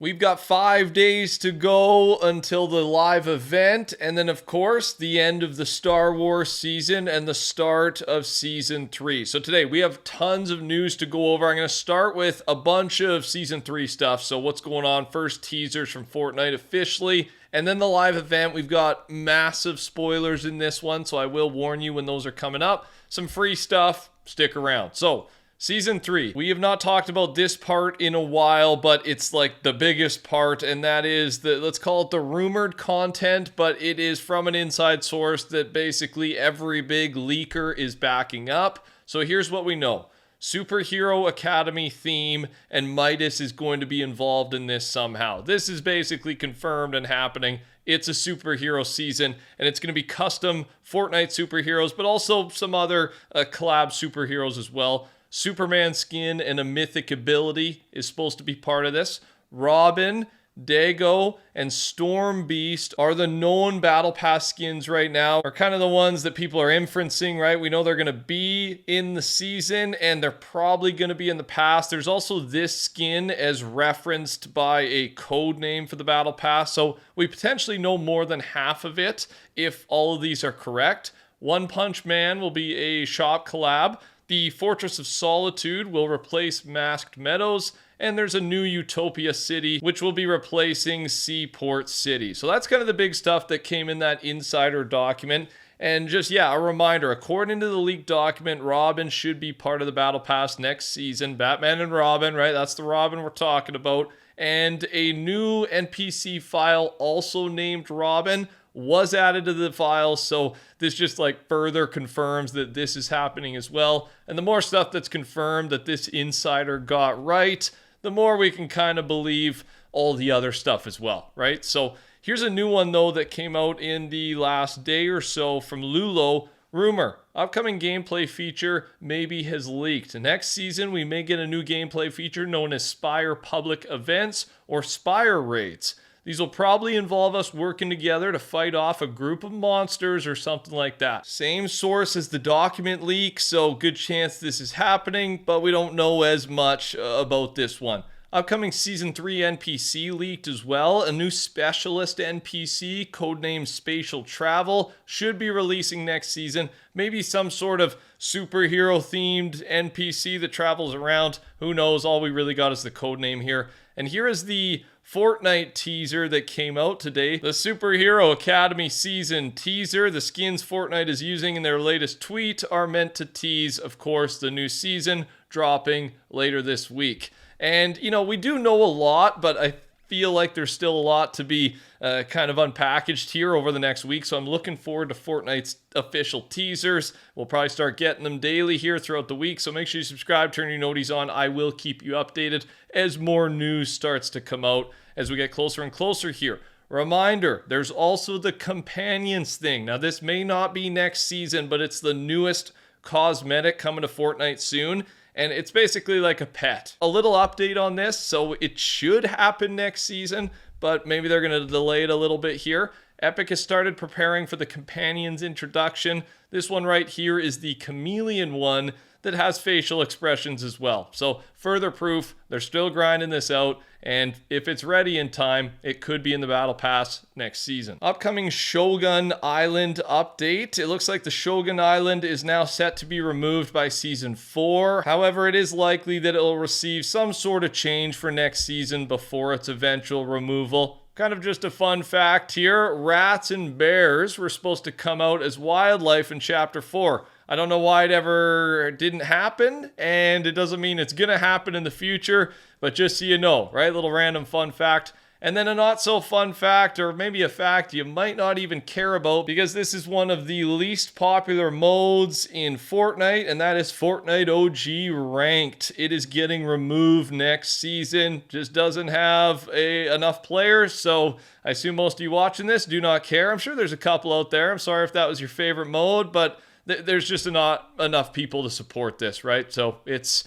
We've got 5 days to go until the live event, and then, of course, the end of the Star Wars season and the start of Season 3. So today, we have tons of news to go over. I'm going to start with a bunch of Season 3 stuff. So what's going on? First, teasers from Fortnite officially, and then the live event. We've got massive spoilers in this one, so I will warn you when those are coming up. Some free stuff. Stick around. So, Season 3. We have not talked about this part in a while, but it's like the biggest part, and that is the, let's call it the rumored content, but it is from an inside source that basically every big leaker is backing up. So here's what we know. Superhero Academy theme, and Midas is going to be involved in this somehow. This is basically confirmed and happening. It's a superhero season, and it's going to be custom Fortnite superheroes, but also some other collab superheroes as well. Superman skin and a mythic ability is supposed to be part of this. Robin, Dago, and Storm Beast are the known Battle Pass skins right now. Are kind of the ones that people are inferencing, right? We know they're going to be in the season, and they're probably going to be in the past. There's also this skin as referenced by a code name for the Battle Pass, so we potentially know more than half of it if all of these are correct. One Punch Man will be a shop collab. The Fortress of Solitude will replace Masked Meadows, and there's a new Utopia City, which will be replacing Seaport City. So that's kind of the big stuff that came in that insider document. And just, yeah, a reminder, according to the leaked document, Robin should be part of the Battle Pass next season. Batman and Robin, right? That's the Robin we're talking about. And a new NPC file also named Robin was added to the file, so this just like further confirms that this is happening as well. And the more stuff that's confirmed that this insider got right, the more we can kind of believe all the other stuff as well, right? So here's a new one though that came out in the last day or so from Lulo. Rumor, upcoming gameplay feature maybe has leaked. Next season, we may get a new gameplay feature known as Spire Public Events or Spire Raids. These will probably involve us working together to fight off a group of monsters or something like that. Same source as the document leak, so good chance this is happening, but we don't know as much about this one. Upcoming Season 3 NPC leaked as well. A new specialist NPC, codenamed Spatial Travel, should be releasing next season. Maybe some sort of superhero-themed NPC that travels around. Who knows? All we really got is the codename here. And here is the Fortnite teaser that came out today. The Superhero Academy season teaser. The skins Fortnite is using in their latest tweet are meant to tease, of course, the new season dropping later this week. And, you know, we do know a lot, but I feel like there's still a lot to be kind of unpackaged here over the next week. So I'm looking forward to Fortnite's official teasers. We'll probably start getting them daily here throughout the week. So make sure you subscribe, turn your noties on. I will keep you updated as more news starts to come out as we get closer and closer here. Reminder, there's also the Companions thing. Now, this may not be next season, but it's the newest cosmetic coming to Fortnite soon. And it's basically like a pet. A little update on this. So it should happen next season, but maybe they're going to delay it a little bit here. Epic has started preparing for the Companions introduction. This one right here is the chameleon one that has facial expressions as well. So further proof, they're still grinding this out. And if it's ready in time, it could be in the Battle Pass next season. Upcoming Shogun Island update. It looks like the Shogun Island is now set to be removed by Season 4. However, it is likely that it will receive some sort of change for next season before its eventual removal. Kind of just a fun fact here, rats and bears were supposed to come out as wildlife in Chapter 4. I don't know why it ever didn't happen, and it doesn't mean it's going to happen in the future, but just so you know, right? Little random fun fact. And then a not so fun fact, or maybe a fact you might not even care about, because this is one of the least popular modes in Fortnite, and that is Fortnite OG Ranked. It is getting removed next season. Just doesn't have enough players, so I assume most of you watching this do not care. I'm sure there's a couple out there. I'm sorry if that was your favorite mode, but there's just not enough people to support this, right? So it's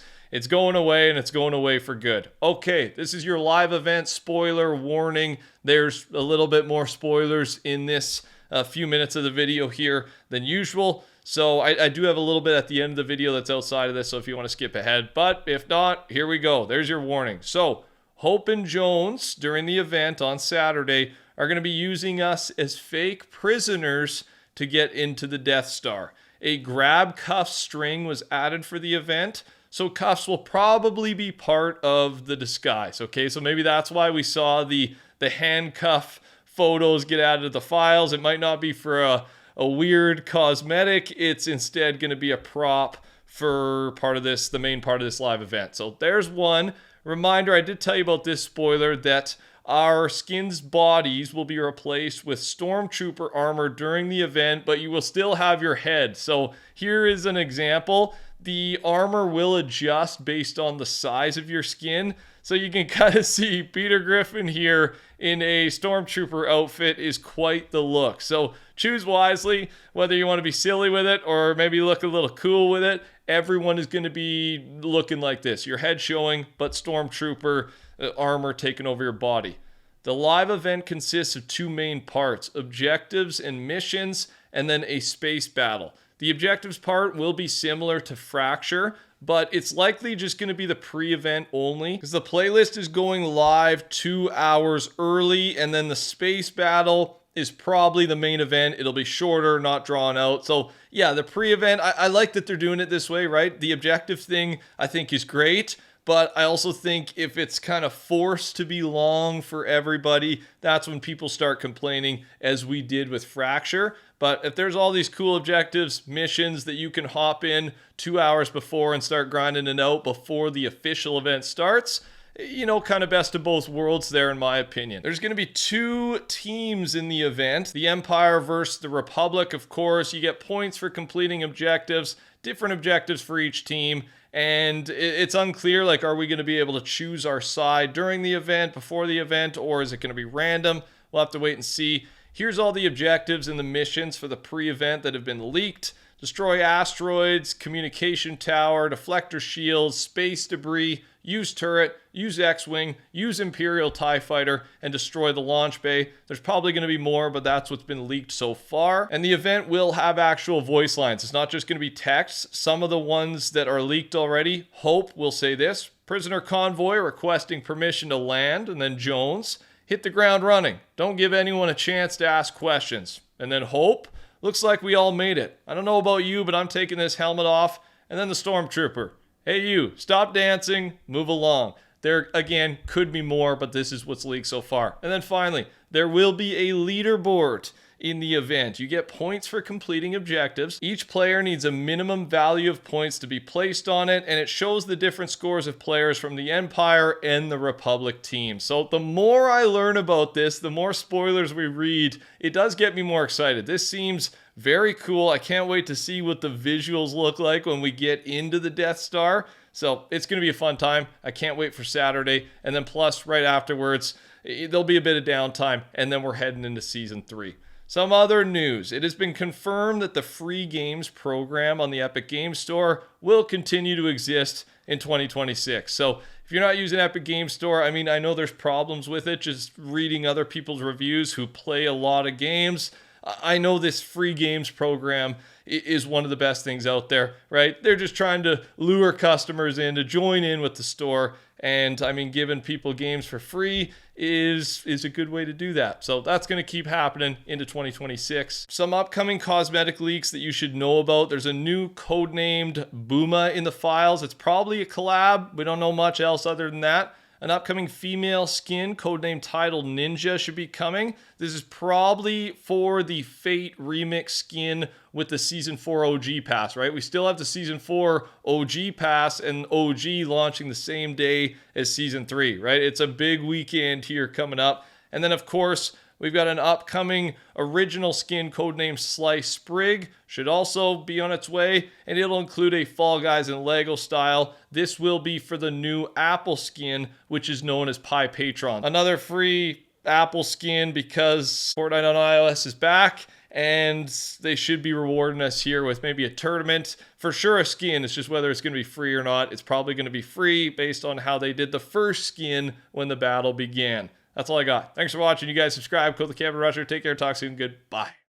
going away, and it's going away for good. Okay, this is your live event spoiler warning. There's a little bit more spoilers in this few minutes of the video here than usual. So I do have a little bit at the end of the video that's outside of this, so if you want to skip ahead. But if not, here we go. There's your warning. So Hope and Jones, during the event on Saturday, are going to be using us as fake prisoners to get into the Death Star. A grab cuff string was added for the event, so cuffs will probably be part of the disguise, okay? So maybe that's why we saw the handcuff photos get added to the files. It might not be for a weird cosmetic. It's instead going to be a prop for the main part of this live event. So there's one. Reminder, I did tell you about this spoiler that our skins' bodies will be replaced with Stormtrooper armor during the event, but you will still have your head. So here is an example. The armor will adjust based on the size of your skin. So you can kind of see Peter Griffin here in a Stormtrooper outfit is quite the look. So choose wisely whether you want to be silly with it or maybe look a little cool with it. Everyone is going to be looking like this. Your head showing, but Stormtrooper armor taking over your body. The live event consists of two main parts, objectives and missions, and then a space battle. The objectives part will be similar to Fracture, but it's likely just going to be the pre-event only because the playlist is going live 2 hours early, and then the space battle is probably the main event. It'll be shorter, not drawn out. So yeah, the pre-event, I like that they're doing it this way, right? The objective thing I think is great, but I also think if it's kind of forced to be long for everybody, that's when people start complaining, as we did with Fracture. But if there's all these cool objectives, missions that you can hop in 2 hours before and start grinding it out before the official event starts, you know, kind of best of both worlds there, in my opinion. There's going to be two teams in the event. The Empire versus the Republic, of course. You get points for completing objectives, different objectives for each team. And it's unclear, like, are we going to be able to choose our side during the event, before the event, or is it going to be random? We'll have to wait and see. Here's all the objectives and the missions for the pre-event that have been leaked. Destroy asteroids, communication tower, deflector shields, space debris, use turret, use X-Wing, use Imperial TIE Fighter, and destroy the launch bay. There's probably going to be more, but that's what's been leaked so far. And the event will have actual voice lines. It's not just going to be text. Some of the ones that are leaked already, Hope will say this: prisoner convoy requesting permission to land, and then Jones, hit the ground running. Don't give anyone a chance to ask questions. And then Hope, looks like we all made it. I don't know about you, but I'm taking this helmet off. And then the Stormtrooper, hey you, stop dancing, move along. There, again, could be more, but this is what's leaked so far. And then finally, there will be a leaderboard in the event. You get points for completing objectives. Each player needs a minimum value of points to be placed on it, and it shows the different scores of players from the Empire and the Republic team. So the more I learn about this, the more spoilers we read, it does get me more excited. This seems very cool. I can't wait to see what the visuals look like when we get into the Death Star. So it's going to be a fun time. I can't wait for Saturday. And then plus, right afterwards, there'll be a bit of downtime, and then we're heading into Season 3. Some other news. It has been confirmed that the free games program on the Epic Games Store will continue to exist in 2026. So if you're not using Epic Games Store, I mean, I know there's problems with it, just reading other people's reviews who play a lot of games. I know this free games program is one of the best things out there, right? They're just trying to lure customers in to join in with the store. And I mean, giving people games for free is a good way to do that. So that's going to keep happening into 2026. Some upcoming cosmetic leaks that you should know about. There's a new codenamed Booma in the files. It's probably a collab. We don't know much else other than that. An upcoming female skin, codenamed Tidal Ninja, should be coming. This is probably for the Fate remix skin with the Season 4 OG pass, right? We still have the Season 4 OG pass and OG launching the same day as Season 3, right? It's a big weekend here coming up. And then, of course, we've got an upcoming original skin codenamed Slice Sprig. Should also be on its way, and it'll include a Fall Guys and Lego style. This will be for the new Apple skin, which is known as Pi Patron. Another free Apple skin because Fortnite on iOS is back, and they should be rewarding us here with maybe a tournament. For sure a skin, it's just whether it's going to be free or not. It's probably going to be free based on how they did the first skin when the battle began. That's all I got. Thanks for watching. You guys subscribe. Code TheCampingRusher. Take care. Talk soon. Goodbye.